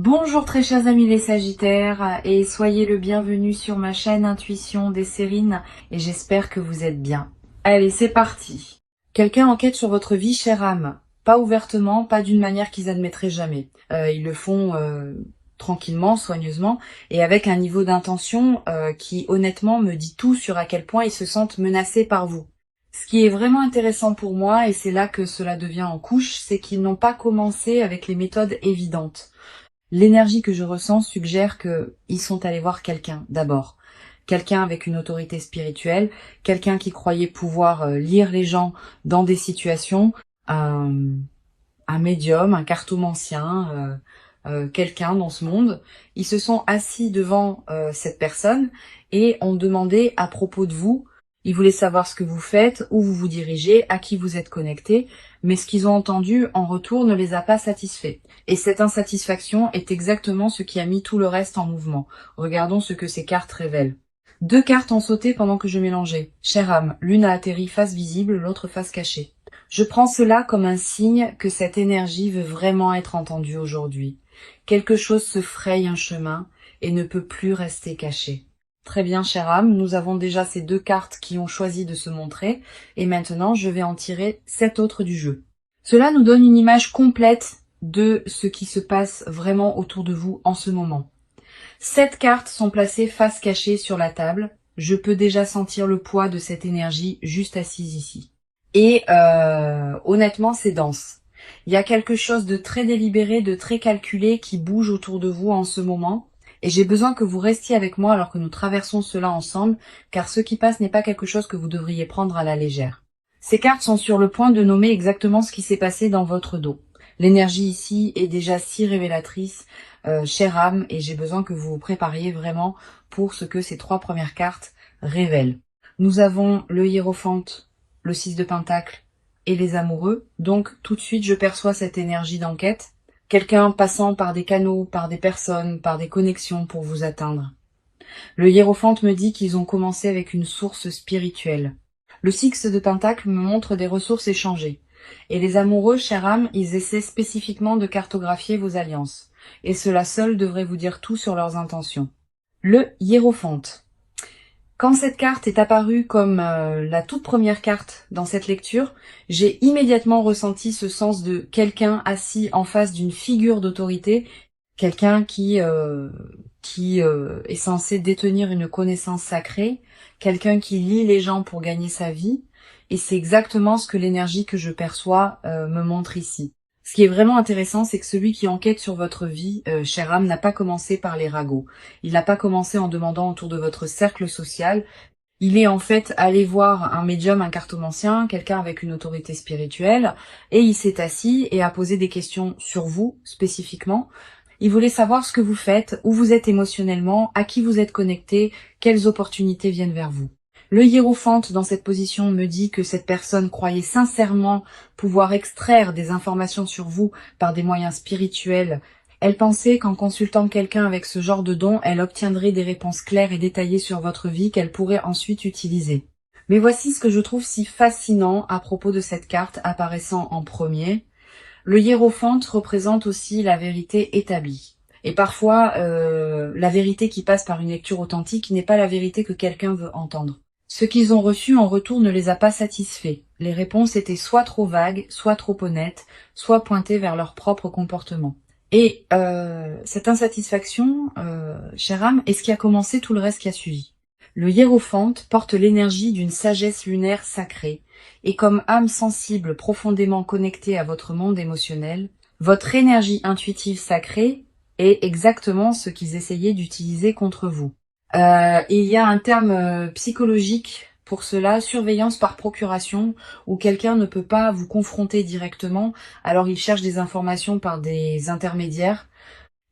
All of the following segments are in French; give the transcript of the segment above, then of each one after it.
Bonjour très chers amis les Sagittaires et soyez le bienvenu sur ma chaîne Intuition des Sérines et j'espère que vous êtes bien. Allez, c'est parti. Quelqu'un enquête sur votre vie, chère âme. Pas ouvertement, pas d'une manière qu'ils admettraient jamais. Ils le font tranquillement, soigneusement et avec un niveau d'intention qui honnêtement me dit tout sur à quel point ils se sentent menacés par vous. Ce qui est vraiment intéressant pour moi, et c'est là que cela devient en couche, c'est qu'ils n'ont pas commencé avec les méthodes évidentes. L'énergie que je ressens suggère qu'ils sont allés voir quelqu'un d'abord. Quelqu'un avec une autorité spirituelle, quelqu'un qui croyait pouvoir lire les gens dans des situations, un médium, un cartomancien, quelqu'un dans ce monde. Ils se sont assis devant cette personne et ont demandé à propos de vous. Ils voulaient savoir ce que vous faites, où vous vous dirigez, à qui vous êtes connecté, mais ce qu'ils ont entendu en retour ne les a pas satisfaits. Et cette insatisfaction est exactement ce qui a mis tout le reste en mouvement. Regardons ce que ces cartes révèlent. Deux cartes ont sauté pendant que je mélangeais. Chère âme, l'une a atterri face visible, l'autre face cachée. Je prends cela comme un signe que cette énergie veut vraiment être entendue aujourd'hui. Quelque chose se fraye un chemin et ne peut plus rester caché. Très bien, chère âme, nous avons déjà ces deux cartes qui ont choisi de se montrer, et maintenant je vais en tirer 7 autres du jeu. Cela nous donne une image complète de ce qui se passe vraiment autour de vous en ce moment. 7 cartes sont placées face cachée sur la table. Je peux déjà sentir le poids de cette énergie juste assise ici. Et honnêtement, c'est dense. Il y a quelque chose de très délibéré, de très calculé qui bouge autour de vous en ce moment. Et j'ai besoin que vous restiez avec moi alors que nous traversons cela ensemble, car ce qui passe n'est pas quelque chose que vous devriez prendre à la légère. Ces cartes sont sur le point de nommer exactement ce qui s'est passé dans votre dos. L'énergie ici est déjà si révélatrice, chère âme, et j'ai besoin que vous vous prépariez vraiment pour ce que ces 3 premières cartes révèlent. Nous avons le hiérophante, le 6 de pentacle et les amoureux, donc tout de suite je perçois cette énergie d'enquête. Quelqu'un passant par des canaux, par des personnes, par des connexions pour vous atteindre. Le hiérophante me dit qu'ils ont commencé avec une source spirituelle. Le 6 de pentacle me montre des ressources échangées. Et les amoureux, chère âme, ils essaient spécifiquement de cartographier vos alliances. Et cela seul devrait vous dire tout sur leurs intentions. Le hiérophante. Quand cette carte est apparue comme la toute première carte dans cette lecture, j'ai immédiatement ressenti ce sens de quelqu'un assis en face d'une figure d'autorité, quelqu'un qui est censé détenir une connaissance sacrée, quelqu'un qui lie les gens pour gagner sa vie, et c'est exactement ce que l'énergie que je perçois me montre ici. Ce qui est vraiment intéressant, c'est que celui qui enquête sur votre vie, chère âme, n'a pas commencé par les ragots. Il n'a pas commencé en demandant autour de votre cercle social. Il est en fait allé voir un médium, un cartomancien, quelqu'un avec une autorité spirituelle, et il s'est assis et a posé des questions sur vous, spécifiquement. Il voulait savoir ce que vous faites, où vous êtes émotionnellement, à qui vous êtes connecté, quelles opportunités viennent vers vous. Le hiérophante dans cette position me dit que cette personne croyait sincèrement pouvoir extraire des informations sur vous par des moyens spirituels. Elle pensait qu'en consultant quelqu'un avec ce genre de don, elle obtiendrait des réponses claires et détaillées sur votre vie qu'elle pourrait ensuite utiliser. Mais voici ce que je trouve si fascinant à propos de cette carte apparaissant en premier. Le hiérophante représente aussi la vérité établie. Et parfois, la vérité qui passe par une lecture authentique n'est pas la vérité que quelqu'un veut entendre. Ce qu'ils ont reçu en retour ne les a pas satisfaits. Les réponses étaient soit trop vagues, soit trop honnêtes, soit pointées vers leur propre comportement. Et cette insatisfaction, chère âme, est ce qui a commencé tout le reste qui a suivi. Le hiérophante porte l'énergie d'une sagesse lunaire sacrée, et comme âme sensible profondément connectée à votre monde émotionnel, votre énergie intuitive sacrée est exactement ce qu'ils essayaient d'utiliser contre vous. Il y a un terme psychologique pour cela, surveillance par procuration, où quelqu'un ne peut pas vous confronter directement, alors il cherche des informations par des intermédiaires.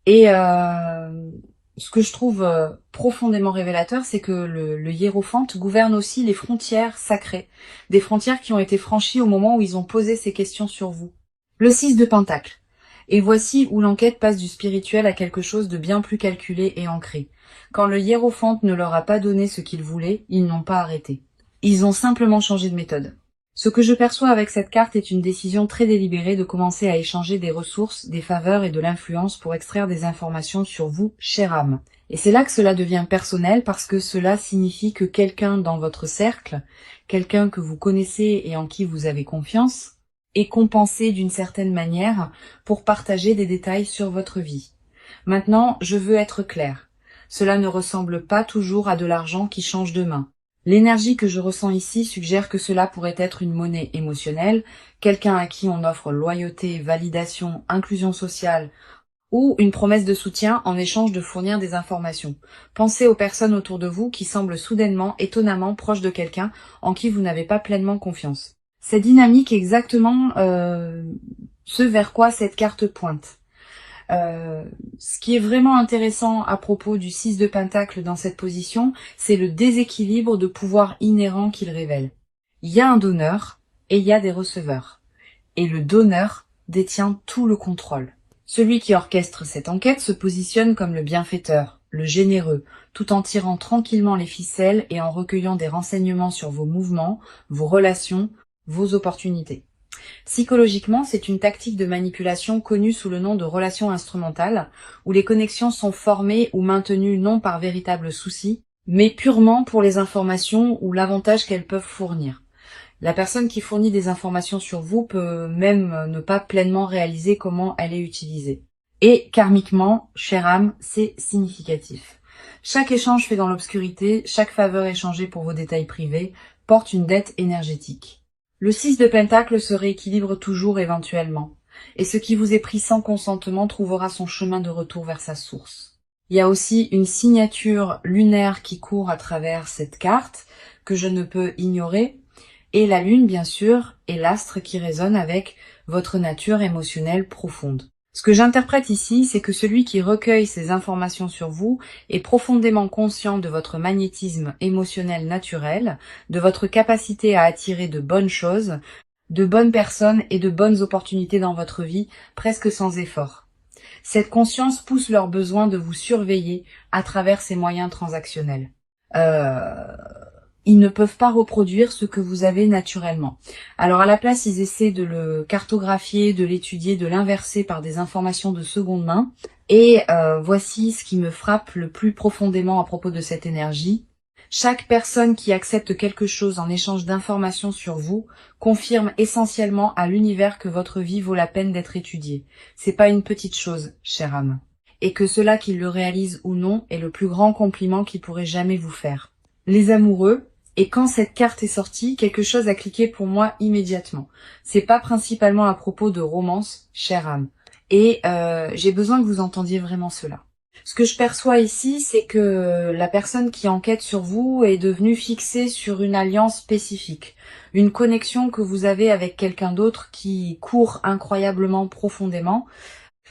Et ce que je trouve profondément révélateur, c'est que le hiérophante gouverne aussi les frontières sacrées, des frontières qui ont été franchies au moment où ils ont posé ces questions sur vous. Le 6 de pentacle. Et voici où l'enquête passe du spirituel à quelque chose de bien plus calculé et ancré. Quand le hiérophante ne leur a pas donné ce qu'ils voulaient, ils n'ont pas arrêté. Ils ont simplement changé de méthode. Ce que je perçois avec cette carte est une décision très délibérée de commencer à échanger des ressources, des faveurs et de l'influence pour extraire des informations sur vous, chère âme. Et c'est là que cela devient personnel parce que cela signifie que quelqu'un dans votre cercle, quelqu'un que vous connaissez et en qui vous avez confiance, est compensé d'une certaine manière pour partager des détails sur votre vie. Maintenant, je veux être claire. Cela ne ressemble pas toujours à de l'argent qui change de main. L'énergie que je ressens ici suggère que cela pourrait être une monnaie émotionnelle, quelqu'un à qui on offre loyauté, validation, inclusion sociale, ou une promesse de soutien en échange de fournir des informations. Pensez aux personnes autour de vous qui semblent soudainement, étonnamment proches de quelqu'un en qui vous n'avez pas pleinement confiance. Cette dynamique est exactement ce vers quoi cette carte pointe. Ce qui est vraiment intéressant à propos du 6 de Pentacle dans cette position, c'est le déséquilibre de pouvoir inhérent qu'il révèle. Il y a un donneur et il y a des receveurs. Et le donneur détient tout le contrôle. Celui qui orchestre cette enquête se positionne comme le bienfaiteur, le généreux, tout en tirant tranquillement les ficelles et en recueillant des renseignements sur vos mouvements, vos relations, vos opportunités. Psychologiquement, c'est une tactique de manipulation connue sous le nom de relation instrumentale, où les connexions sont formées ou maintenues non par véritable souci, mais purement pour les informations ou l'avantage qu'elles peuvent fournir. La personne qui fournit des informations sur vous peut même ne pas pleinement réaliser comment elle est utilisée. Et karmiquement, chère âme, c'est significatif. Chaque échange fait dans l'obscurité, chaque faveur échangée pour vos détails privés, porte une dette énergétique. Le 6 de Pentacle se rééquilibre toujours éventuellement, et ce qui vous est pris sans consentement trouvera son chemin de retour vers sa source. Il y a aussi une signature lunaire qui court à travers cette carte, que je ne peux ignorer, et la lune bien sûr, et l'astre qui résonne avec votre nature émotionnelle profonde. Ce que j'interprète ici, c'est que celui qui recueille ces informations sur vous est profondément conscient de votre magnétisme émotionnel naturel, de votre capacité à attirer de bonnes choses, de bonnes personnes et de bonnes opportunités dans votre vie, presque sans effort. Cette conscience pousse leur besoin de vous surveiller à travers ces moyens transactionnels. Ils ne peuvent pas reproduire ce que vous avez naturellement. Alors à la place, ils essaient de le cartographier, de l'étudier, de l'inverser par des informations de seconde main. Et voici ce qui me frappe le plus profondément à propos de cette énergie. Chaque personne qui accepte quelque chose en échange d'informations sur vous confirme essentiellement à l'univers que votre vie vaut la peine d'être étudiée. C'est pas une petite chose, chère âme. Et que cela qu'il le réalise ou non est le plus grand compliment qu'il pourrait jamais vous faire. Les amoureux, et quand cette carte est sortie, quelque chose a cliqué pour moi immédiatement. C'est pas principalement à propos de romance, chère âme. Et j'ai besoin que vous entendiez vraiment cela. Ce que je perçois ici, c'est que la personne qui enquête sur vous est devenue fixée sur une alliance spécifique. Une connexion que vous avez avec quelqu'un d'autre qui court incroyablement profondément.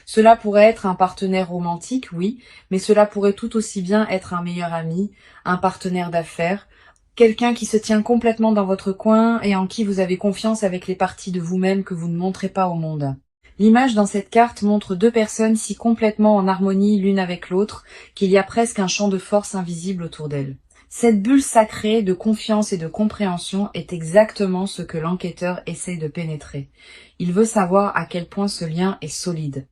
Cela pourrait être un partenaire romantique, oui, mais cela pourrait tout aussi bien être un meilleur ami, un partenaire d'affaires, quelqu'un qui se tient complètement dans votre coin et en qui vous avez confiance avec les parties de vous-même que vous ne montrez pas au monde. L'image dans cette carte montre deux personnes si complètement en harmonie l'une avec l'autre qu'il y a presque un champ de force invisible autour d'elles. Cette bulle sacrée de confiance et de compréhension est exactement ce que l'enquêteur essaie de pénétrer. Il veut savoir à quel point ce lien est solide.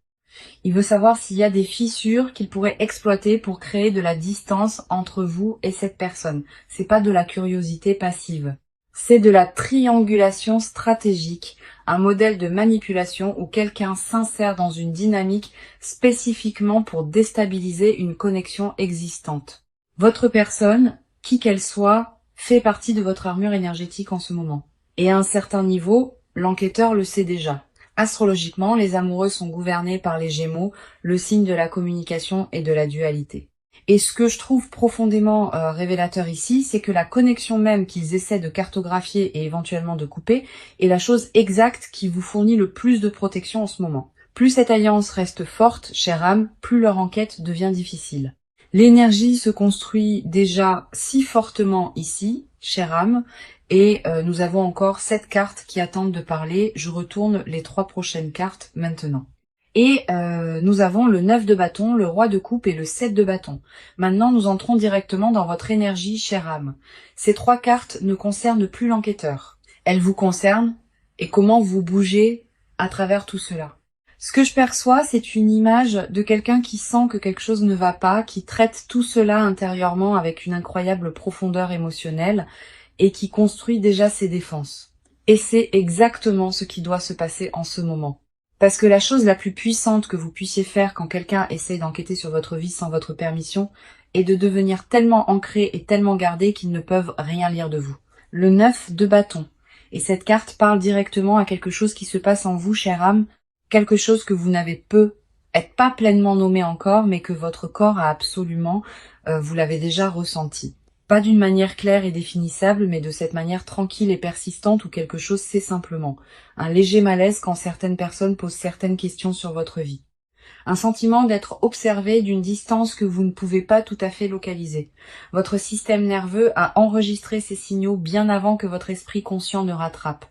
Il veut savoir s'il y a des fissures qu'il pourrait exploiter pour créer de la distance entre vous et cette personne. C'est pas de la curiosité passive. C'est de la triangulation stratégique, un modèle de manipulation où quelqu'un s'insère dans une dynamique spécifiquement pour déstabiliser une connexion existante. Votre personne, qui qu'elle soit, fait partie de votre armure énergétique en ce moment. Et à un certain niveau, l'enquêteur le sait déjà. Astrologiquement, les amoureux sont gouvernés par les Gémeaux, le signe de la communication et de la dualité. Et ce que je trouve profondément révélateur ici, c'est que la connexion même qu'ils essaient de cartographier et éventuellement de couper est la chose exacte qui vous fournit le plus de protection en ce moment. Plus cette alliance reste forte, chère âme, plus leur enquête devient difficile. L'énergie se construit déjà si fortement ici, chère âme, et nous avons encore 7 cartes qui attendent de parler. Je retourne les 3 prochaines cartes maintenant. Et nous avons le 9 de bâton, le roi de coupe et le 7 de bâton. Maintenant, nous entrons directement dans votre énergie, chère âme. Ces 3 cartes ne concernent plus l'enquêteur. elle vous concerne et comment vous bougez à travers tout cela. Ce que je perçois, c'est une image de quelqu'un qui sent que quelque chose ne va pas, qui traite tout cela intérieurement avec une incroyable profondeur émotionnelle et qui construit déjà ses défenses. Et c'est exactement ce qui doit se passer en ce moment. Parce que la chose la plus puissante que vous puissiez faire quand quelqu'un essaye d'enquêter sur votre vie sans votre permission est de devenir tellement ancré et tellement gardé qu'ils ne peuvent rien lire de vous. Le 9 de bâton. Et cette carte parle directement à quelque chose qui se passe en vous, chère âme, quelque chose que vous n'avez peut-être pas pleinement nommé encore, mais que votre corps a absolument, vous l'avez déjà ressenti. Pas d'une manière claire et définissable, mais de cette manière tranquille et persistante où quelque chose c'est simplement. Un léger malaise quand certaines personnes posent certaines questions sur votre vie. Un sentiment d'être observé d'une distance que vous ne pouvez pas tout à fait localiser. Votre système nerveux a enregistré ces signaux bien avant que votre esprit conscient ne rattrape.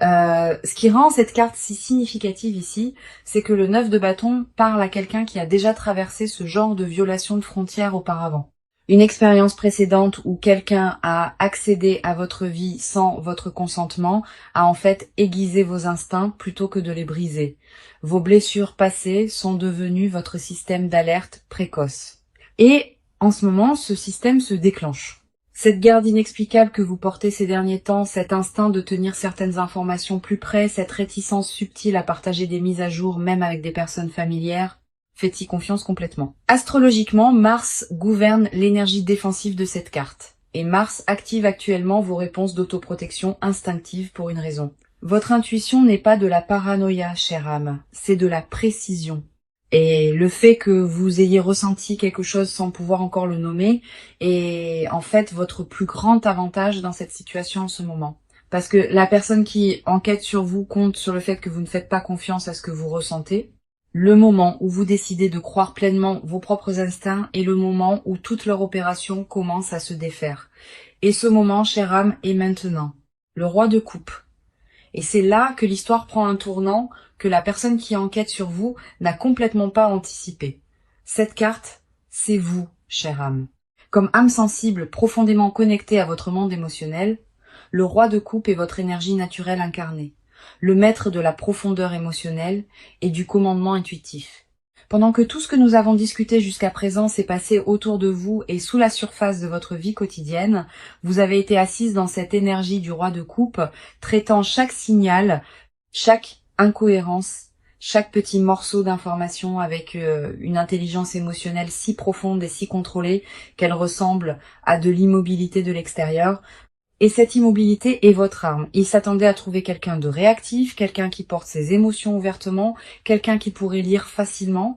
Ce qui rend cette carte si significative ici, c'est que le 9 de bâton parle à quelqu'un qui a déjà traversé ce genre de violation de frontières auparavant. Une expérience précédente où quelqu'un a accédé à votre vie sans votre consentement a en fait aiguisé vos instincts plutôt que de les briser. Vos blessures passées sont devenues votre système d'alerte précoce. Et en ce moment, ce système se déclenche. Cette garde inexplicable que vous portez ces derniers temps, cet instinct de tenir certaines informations plus près, cette réticence subtile à partager des mises à jour même avec des personnes familières, faites-y confiance complètement. Astrologiquement, Mars gouverne l'énergie défensive de cette carte. Et Mars active actuellement vos réponses d'autoprotection instinctive pour une raison. Votre intuition n'est pas de la paranoïa, chère âme, c'est de la précision. Et le fait que vous ayez ressenti quelque chose sans pouvoir encore le nommer est en fait votre plus grand avantage dans cette situation en ce moment. Parce que la personne qui enquête sur vous compte sur le fait que vous ne faites pas confiance à ce que vous ressentez. Le moment où vous décidez de croire pleinement vos propres instincts est le moment où toute leur opération commence à se défaire. Et ce moment, chère âme, est maintenant. Le roi de coupe. Et c'est là que l'histoire prend un tournant que la personne qui enquête sur vous n'a complètement pas anticipé. Cette carte, c'est vous, chère âme. Comme âme sensible profondément connectée à votre monde émotionnel, le roi de coupe est votre énergie naturelle incarnée, le maître de la profondeur émotionnelle et du commandement intuitif. Pendant que tout ce que nous avons discuté jusqu'à présent s'est passé autour de vous et sous la surface de votre vie quotidienne, vous avez été assise dans cette énergie du roi de coupe, traitant chaque signal, chaque incohérence, chaque petit morceau d'information avec une intelligence émotionnelle si profonde et si contrôlée qu'elle ressemble à de l'immobilité de l'extérieur. Et cette immobilité est votre arme. Il s'attendait à trouver quelqu'un de réactif, quelqu'un qui porte ses émotions ouvertement, quelqu'un qui pourrait lire facilement.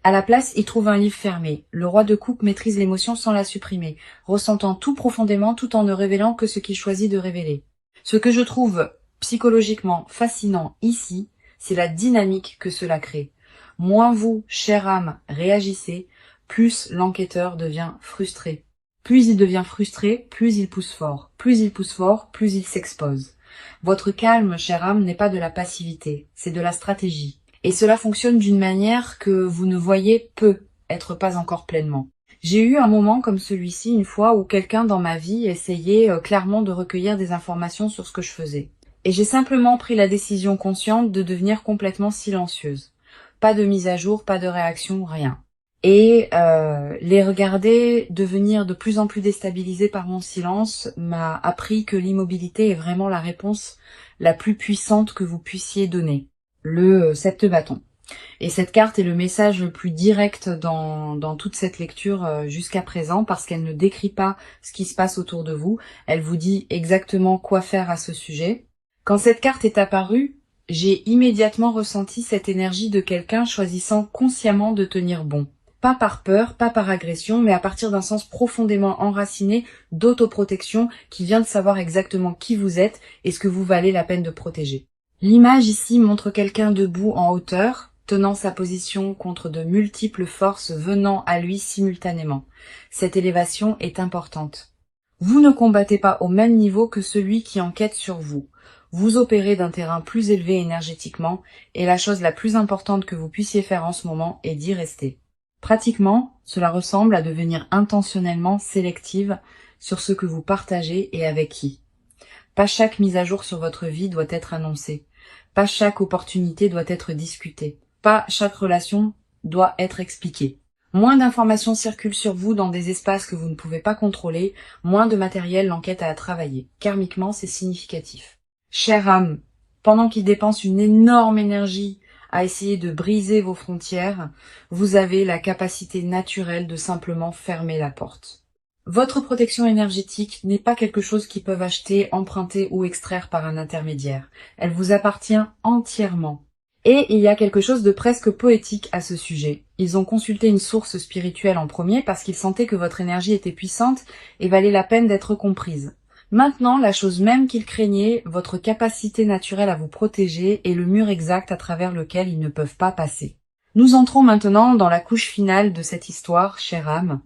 À la place, il trouve un livre fermé. Le roi de coupe maîtrise l'émotion sans la supprimer, ressentant tout profondément tout en ne révélant que ce qu'il choisit de révéler. Ce que je trouve psychologiquement fascinant ici, c'est la dynamique que cela crée. Moins vous, chère âme, réagissez, plus l'enquêteur devient frustré. Plus il devient frustré, plus il pousse fort. Plus il pousse fort, plus il s'expose. Votre calme, chère âme, n'est pas de la passivité, c'est de la stratégie. Et cela fonctionne d'une manière que vous ne voyez peut-être pas encore pleinement. J'ai eu un moment comme celui-ci une fois où quelqu'un dans ma vie essayait clairement de recueillir des informations sur ce que je faisais. Et j'ai simplement pris la décision consciente de devenir complètement silencieuse. Pas de mise à jour, pas de réaction, rien. Et les regarder devenir de plus en plus déstabilisés par mon silence m'a appris que l'immobilité est vraiment la réponse la plus puissante que vous puissiez donner. Le 7 de bâton. Et cette carte est le message le plus direct dans toute cette lecture jusqu'à présent parce qu'elle ne décrit pas ce qui se passe autour de vous. Elle vous dit exactement quoi faire à ce sujet. Quand cette carte est apparue, j'ai immédiatement ressenti cette énergie de quelqu'un choisissant consciemment de tenir bon. Pas par peur, pas par agression, mais à partir d'un sens profondément enraciné d'autoprotection qui vient de savoir exactement qui vous êtes et ce que vous valez la peine de protéger. L'image ici montre quelqu'un debout en hauteur, tenant sa position contre de multiples forces venant à lui simultanément. Cette élévation est importante. Vous ne combattez pas au même niveau que celui qui enquête sur vous. Vous opérez d'un terrain plus élevé énergétiquement et la chose la plus importante que vous puissiez faire en ce moment est d'y rester. Pratiquement, cela ressemble à devenir intentionnellement sélective sur ce que vous partagez et avec qui. Pas chaque mise à jour sur votre vie doit être annoncée. Pas chaque opportunité doit être discutée. Pas chaque relation doit être expliquée. Moins d'informations circulent sur vous dans des espaces que vous ne pouvez pas contrôler, moins de matériel l'enquête a à travailler. Karmiquement, c'est significatif. Chère âme, pendant qu'il dépense une énorme énergie à essayer de briser vos frontières, vous avez la capacité naturelle de simplement fermer la porte. Votre protection énergétique n'est pas quelque chose qu'ils peuvent acheter, emprunter ou extraire par un intermédiaire. Elle vous appartient entièrement. Et il y a quelque chose de presque poétique à ce sujet. Ils ont consulté une source spirituelle en premier parce qu'ils sentaient que votre énergie était puissante et valait la peine d'être comprise. Maintenant, la chose même qu'ils craignaient, votre capacité naturelle à vous protéger est le mur exact à travers lequel ils ne peuvent pas passer. Nous entrons maintenant dans la couche finale de cette histoire, chère âme.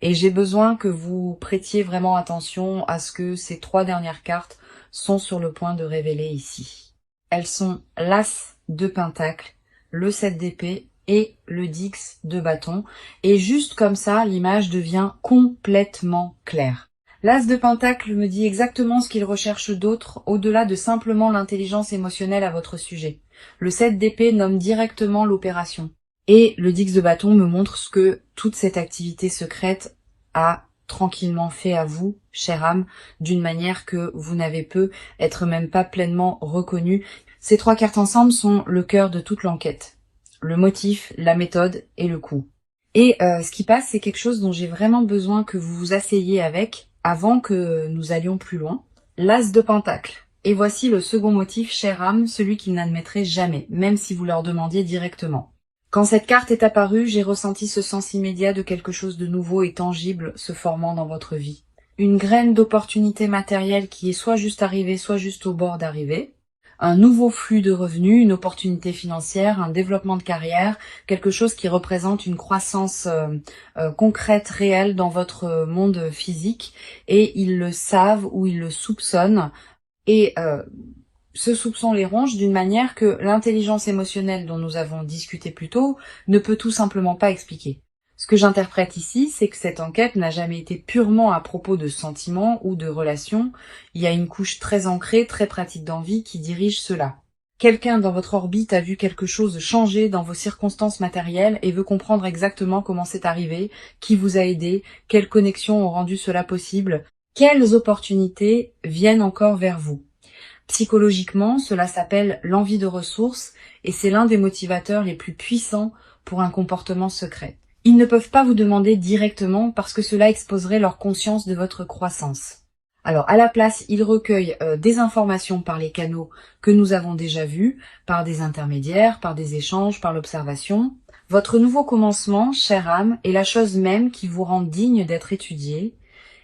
Et j'ai besoin que vous prêtiez vraiment attention à ce que ces 3 dernières cartes sont sur le point de révéler ici. Elles sont l'As de Pentacle, le 7 d'épée et le 10 de bâton. Et juste comme ça, l'image devient complètement claire. L'As de Pentacle me dit exactement ce qu'il recherche d'autre, au-delà de simplement l'intelligence émotionnelle à votre sujet. Le 7 d'épée nomme directement l'opération. Et le 10 de bâton me montre ce que toute cette activité secrète a tranquillement fait à vous, chère âme, d'une manière que vous n'avez pu être même pas pleinement reconnu. Ces 3 cartes ensemble sont le cœur de toute l'enquête. Le motif, la méthode et le coup. Et ce qui passe, c'est quelque chose dont j'ai vraiment besoin que vous vous asseyiez avec avant que nous allions plus loin. L'As de Pentacle. Et voici le second motif, chère âme, celui qu'ils n'admettraient jamais, même si vous leur demandiez directement. Quand cette carte est apparue, j'ai ressenti ce sens immédiat de quelque chose de nouveau et tangible se formant dans votre vie. Une graine d'opportunité matérielle qui est soit juste arrivée, soit juste au bord d'arriver. Un nouveau flux de revenus, une opportunité financière, un développement de carrière, quelque chose qui représente une croissance concrète, réelle dans votre monde physique. Et ils le savent ou ils le soupçonnent. Et ce soupçon les ronge d'une manière que l'intelligence émotionnelle dont nous avons discuté plus tôt ne peut tout simplement pas expliquer. Ce que j'interprète ici, c'est que cette enquête n'a jamais été purement à propos de sentiments ou de relations. Il y a une couche très ancrée, très pratique d'envie qui dirige cela. Quelqu'un dans votre orbite a vu quelque chose changer dans vos circonstances matérielles et veut comprendre exactement comment c'est arrivé, qui vous a aidé, quelles connexions ont rendu cela possible, quelles opportunités viennent encore vers vous. Psychologiquement, cela s'appelle l'envie de ressources et c'est l'un des motivateurs les plus puissants pour un comportement secret. Ils ne peuvent pas vous demander directement parce que cela exposerait leur conscience de votre croissance. Alors à la place, ils recueillent des informations par les canaux que nous avons déjà vus, par des intermédiaires, par des échanges, par l'observation. Votre nouveau commencement, chère âme, est la chose même qui vous rend digne d'être étudié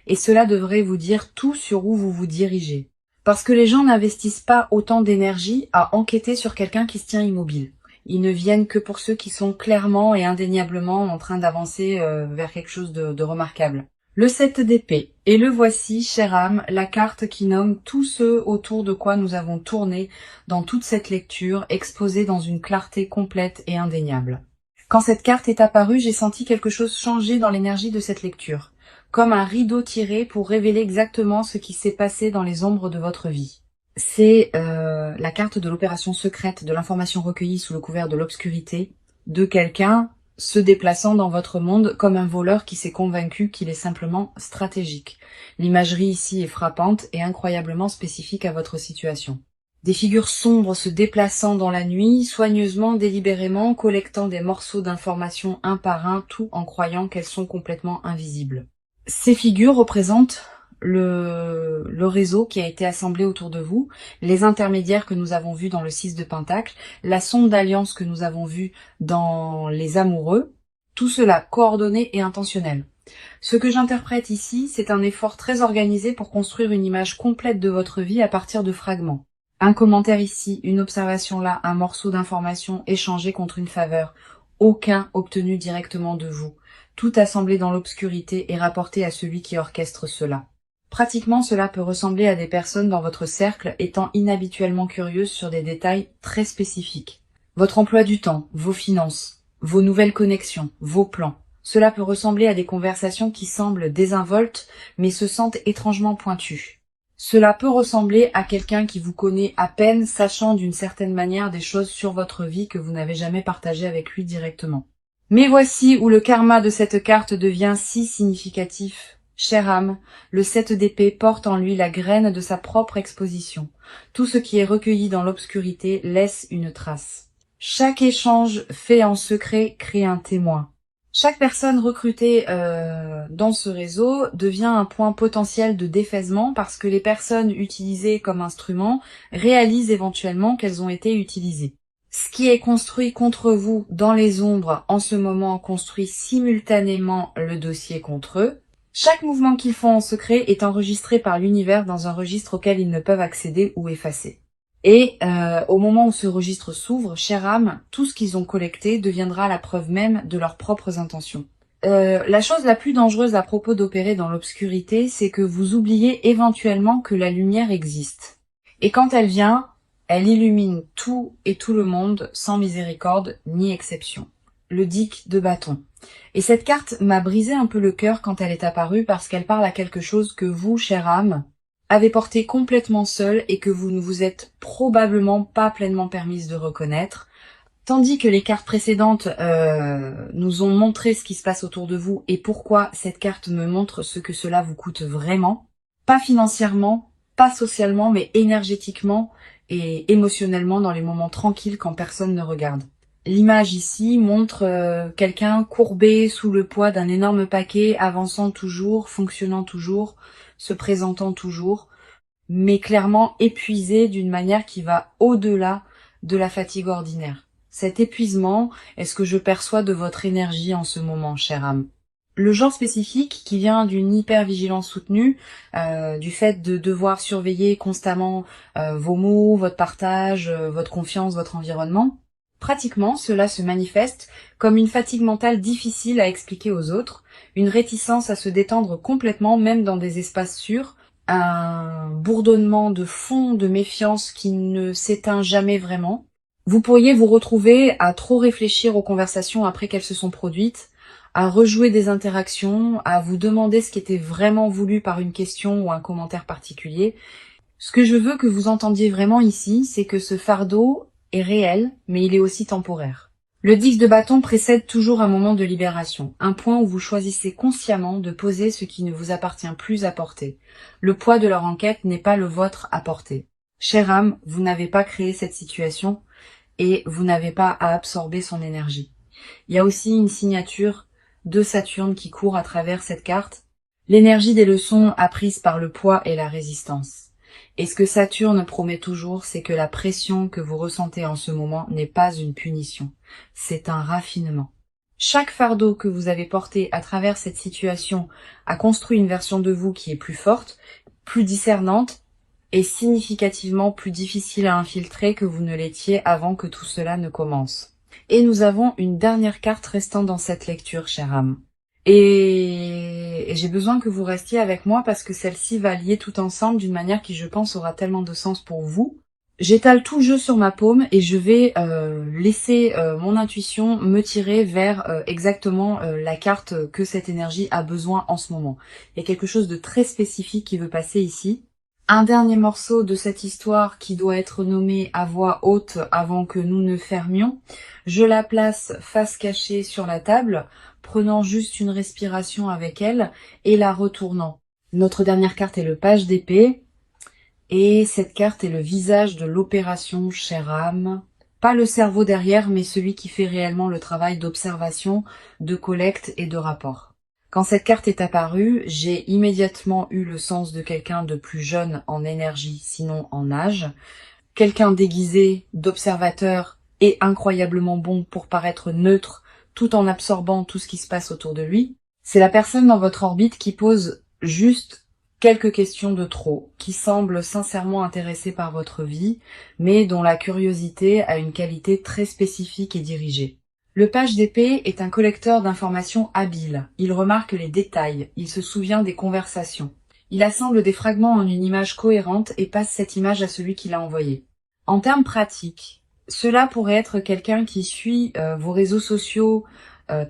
et cela devrait vous dire tout sur où vous vous dirigez. Parce que les gens n'investissent pas autant d'énergie à enquêter sur quelqu'un qui se tient immobile. Ils ne viennent que pour ceux qui sont clairement et indéniablement en train d'avancer vers quelque chose de remarquable. Le 7 d'épée. Et le voici, chère âme, la carte qui nomme tous ceux autour de quoi nous avons tourné dans toute cette lecture, exposée dans une clarté complète et indéniable. Quand cette carte est apparue, j'ai senti quelque chose changer dans l'énergie de cette lecture. Comme un rideau tiré pour révéler exactement ce qui s'est passé dans les ombres de votre vie. C'est la carte de l'opération secrète, de l'information recueillie sous le couvert de l'obscurité, de quelqu'un se déplaçant dans votre monde comme un voleur qui s'est convaincu qu'il est simplement stratégique. L'imagerie ici est frappante et incroyablement spécifique à votre situation. Des figures sombres se déplaçant dans la nuit, soigneusement, délibérément, collectant des morceaux d'informations un par un, tout en croyant qu'elles sont complètement invisibles. Ces figures représentent le réseau qui a été assemblé autour de vous, les intermédiaires que nous avons vus dans le 6 de Pentacle, la sonde d'alliance que nous avons vue dans les amoureux, tout cela coordonné et intentionnel. Ce que j'interprète ici, c'est un effort très organisé pour construire une image complète de votre vie à partir de fragments. Un commentaire ici, une observation là, un morceau d'information échangé contre une faveur, aucun obtenu directement de vous. Tout assemblé dans l'obscurité et rapporté à celui qui orchestre cela. Pratiquement, cela peut ressembler à des personnes dans votre cercle étant inhabituellement curieuses sur des détails très spécifiques. Votre emploi du temps, vos finances, vos nouvelles connexions, vos plans. Cela peut ressembler à des conversations qui semblent désinvoltes, mais se sentent étrangement pointues. Cela peut ressembler à quelqu'un qui vous connaît à peine, sachant d'une certaine manière des choses sur votre vie que vous n'avez jamais partagées avec lui directement. Mais voici où le karma de cette carte devient si significatif. Chère âme, le 7 d'épée porte en lui la graine de sa propre exposition. Tout ce qui est recueilli dans l'obscurité laisse une trace. Chaque échange fait en secret crée un témoin. Chaque personne recrutée dans ce réseau devient un point potentiel de défaisement parce que les personnes utilisées comme instruments réalisent éventuellement qu'elles ont été utilisées. Ce qui est construit contre vous dans les ombres en ce moment construit simultanément le dossier contre eux. Chaque mouvement qu'ils font en secret est enregistré par l'univers dans un registre auquel ils ne peuvent accéder ou effacer. Et au moment où ce registre s'ouvre, chère âme, tout ce qu'ils ont collecté deviendra la preuve même de leurs propres intentions. La chose la plus dangereuse à propos d'opérer dans l'obscurité, c'est que vous oubliez éventuellement que la lumière existe. Et quand elle vient, elle illumine tout et tout le monde sans miséricorde ni exception. Le Dick de bâton. Et cette carte m'a brisé un peu le cœur quand elle est apparue parce qu'elle parle à quelque chose que vous, chère âme, avez porté complètement seul et que vous ne vous êtes probablement pas pleinement permise de reconnaître, tandis que les cartes précédentes nous ont montré ce qui se passe autour de vous et pourquoi cette carte me montre ce que cela vous coûte vraiment, pas financièrement, pas socialement, mais énergétiquement et émotionnellement dans les moments tranquilles quand personne ne regarde. L'image ici montre quelqu'un courbé sous le poids d'un énorme paquet, avançant toujours, fonctionnant toujours, se présentant toujours, mais clairement épuisé d'une manière qui va au-delà de la fatigue ordinaire. Cet épuisement est ce que je perçois de votre énergie en ce moment, chère âme. Le genre spécifique qui vient d'une hypervigilance soutenue, du fait de devoir surveiller constamment vos mots, votre partage, votre confiance, votre environnement. Pratiquement, cela se manifeste comme une fatigue mentale difficile à expliquer aux autres, une réticence à se détendre complètement, même dans des espaces sûrs, un bourdonnement de fond de méfiance qui ne s'éteint jamais vraiment. Vous pourriez vous retrouver à trop réfléchir aux conversations après qu'elles se sont produites, à rejouer des interactions, à vous demander ce qui était vraiment voulu par une question ou un commentaire particulier. Ce que je veux que vous entendiez vraiment ici, c'est que ce fardeau est réel, mais il est aussi temporaire. Le 10 de bâton précède toujours un moment de libération, un point où vous choisissez consciemment de poser ce qui ne vous appartient plus à porter. Le poids de leur enquête n'est pas le vôtre à porter. Chère âme, vous n'avez pas créé cette situation et vous n'avez pas à absorber son énergie. Il y a aussi une signature de Saturne qui court à travers cette carte, l'énergie des leçons apprises par le poids et la résistance. Et ce que Saturne promet toujours, c'est que la pression que vous ressentez en ce moment n'est pas une punition, c'est un raffinement. Chaque fardeau que vous avez porté à travers cette situation a construit une version de vous qui est plus forte, plus discernante et significativement plus difficile à infiltrer que vous ne l'étiez avant que tout cela ne commence. Et nous avons une dernière carte restant dans cette lecture, chère âme. Et j'ai besoin que vous restiez avec moi parce que celle-ci va lier tout ensemble d'une manière qui, je pense, aura tellement de sens pour vous. J'étale tout le jeu sur ma paume et je vais laisser mon intuition me tirer vers exactement la carte que cette énergie a besoin en ce moment. Il y a quelque chose de très spécifique qui veut passer ici. Un dernier morceau de cette histoire qui doit être nommé à voix haute avant que nous ne fermions. Je la place face cachée sur la table, prenant juste une respiration avec elle et la retournant. Notre dernière carte est le page d'épée. Et cette carte est le visage de l'opération, chère âme. Pas le cerveau derrière, mais celui qui fait réellement le travail d'observation, de collecte et de rapport. Quand cette carte est apparue, j'ai immédiatement eu le sens de quelqu'un de plus jeune en énergie, sinon en âge. Quelqu'un déguisé d'observateur et incroyablement bon pour paraître neutre, tout en absorbant tout ce qui se passe autour de lui. C'est la personne dans votre orbite qui pose juste quelques questions de trop, qui semble sincèrement intéressée par votre vie, mais dont la curiosité a une qualité très spécifique et dirigée. Le page d'épée est un collecteur d'informations habile. Il remarque les détails, il se souvient des conversations. Il assemble des fragments en une image cohérente et passe cette image à celui qui l'a envoyée. En termes pratiques, cela pourrait être quelqu'un qui suit vos réseaux sociaux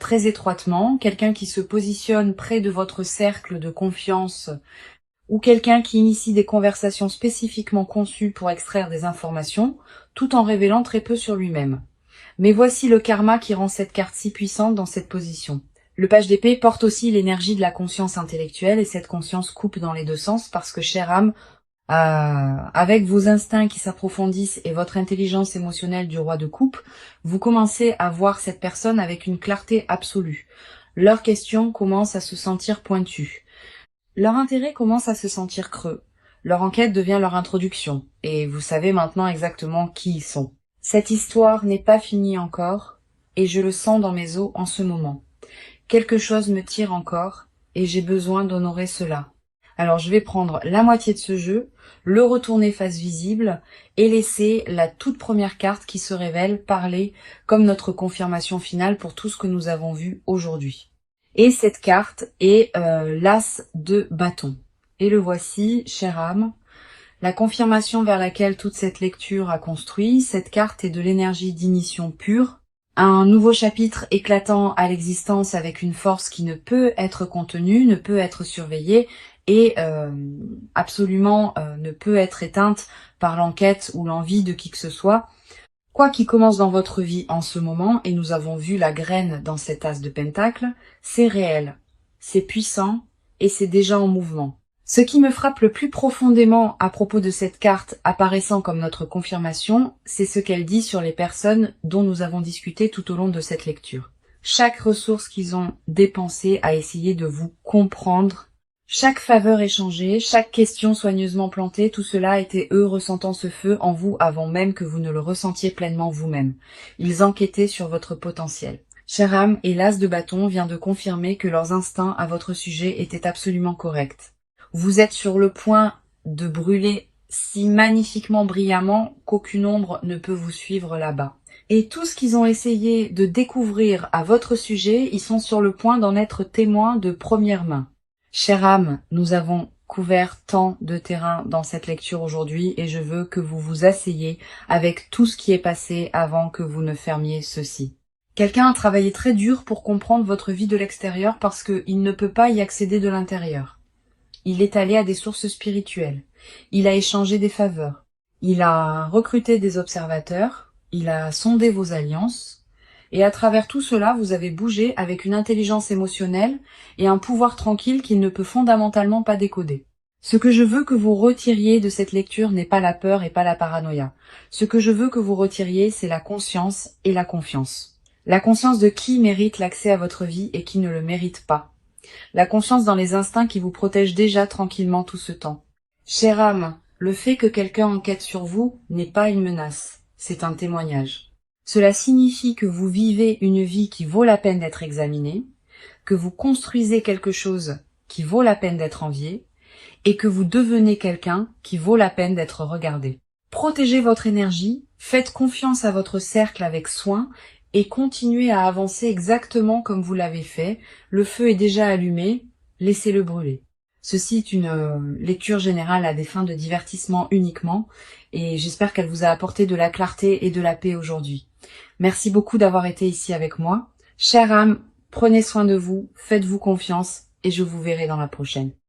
très étroitement, quelqu'un qui se positionne près de votre cercle de confiance ou quelqu'un qui initie des conversations spécifiquement conçues pour extraire des informations, tout en révélant très peu sur lui-même. Mais voici le karma qui rend cette carte si puissante dans cette position. Le page d'épée porte aussi l'énergie de la conscience intellectuelle et cette conscience coupe dans les deux sens parce que, chère âme, avec vos instincts qui s'approfondissent et votre intelligence émotionnelle du roi de coupe, vous commencez à voir cette personne avec une clarté absolue. Leurs questions commencent à se sentir pointues. Leur intérêt commence à se sentir creux. Leur enquête devient leur introduction, et vous savez maintenant exactement qui ils sont. Cette histoire n'est pas finie encore, et je le sens dans mes os en ce moment. Quelque chose me tire encore, et j'ai besoin d'honorer cela. Alors je vais prendre la moitié de ce jeu, le retourner face visible, et laisser la toute première carte qui se révèle parler comme notre confirmation finale pour tout ce que nous avons vu aujourd'hui. Et cette carte est l'as de bâton. Et le voici, chère âme, la confirmation vers laquelle toute cette lecture a construit. Cette carte est de l'énergie d'ignition pure, un nouveau chapitre éclatant à l'existence avec une force qui ne peut être contenue, ne peut être surveillée et absolument ne peut être éteinte par l'enquête ou l'envie de qui que ce soit. Quoi qu'il commence dans votre vie en ce moment, et nous avons vu la graine dans cet as de pentacle, c'est réel, c'est puissant et c'est déjà en mouvement. Ce qui me frappe le plus profondément à propos de cette carte apparaissant comme notre confirmation, c'est ce qu'elle dit sur les personnes dont nous avons discuté tout au long de cette lecture. Chaque ressource qu'ils ont dépensée à essayer de vous comprendre, chaque faveur échangée, chaque question soigneusement plantée, tout cela était eux ressentant ce feu en vous avant même que vous ne le ressentiez pleinement vous-même. Ils enquêtaient sur votre potentiel. Chère âme, et l'as de bâton vient de confirmer que leurs instincts à votre sujet étaient absolument corrects. Vous êtes sur le point de brûler si magnifiquement brillamment qu'aucune ombre ne peut vous suivre là-bas. Et tout ce qu'ils ont essayé de découvrir à votre sujet, ils sont sur le point d'en être témoins de première main. Chère âme, nous avons couvert tant de terrain dans cette lecture aujourd'hui et je veux que vous vous asseyez avec tout ce qui est passé avant que vous ne fermiez ceci. Quelqu'un a travaillé très dur pour comprendre votre vie de l'extérieur parce qu'il ne peut pas y accéder de l'intérieur. Il est allé à des sources spirituelles. Il a échangé des faveurs. Il a recruté des observateurs. Il a sondé vos alliances. Et à travers tout cela, vous avez bougé avec une intelligence émotionnelle et un pouvoir tranquille qu'il ne peut fondamentalement pas décoder. Ce que je veux que vous retiriez de cette lecture n'est pas la peur et pas la paranoïa. Ce que je veux que vous retiriez, c'est la conscience et la confiance. La conscience de qui mérite l'accès à votre vie et qui ne le mérite pas. La confiance dans les instincts qui vous protègent déjà tranquillement tout ce temps. Chère âme, le fait que quelqu'un enquête sur vous n'est pas une menace, c'est un témoignage. Cela signifie que vous vivez une vie qui vaut la peine d'être examinée, que vous construisez quelque chose qui vaut la peine d'être envié, et que vous devenez quelqu'un qui vaut la peine d'être regardé. Protégez votre énergie, faites confiance à votre cercle avec soin, et continuez à avancer exactement comme vous l'avez fait. Le feu est déjà allumé, laissez-le brûler. Ceci est une lecture générale à des fins de divertissement uniquement, et j'espère qu'elle vous a apporté de la clarté et de la paix aujourd'hui. Merci beaucoup d'avoir été ici avec moi. Chère âme, prenez soin de vous, faites-vous confiance, et je vous verrai dans la prochaine.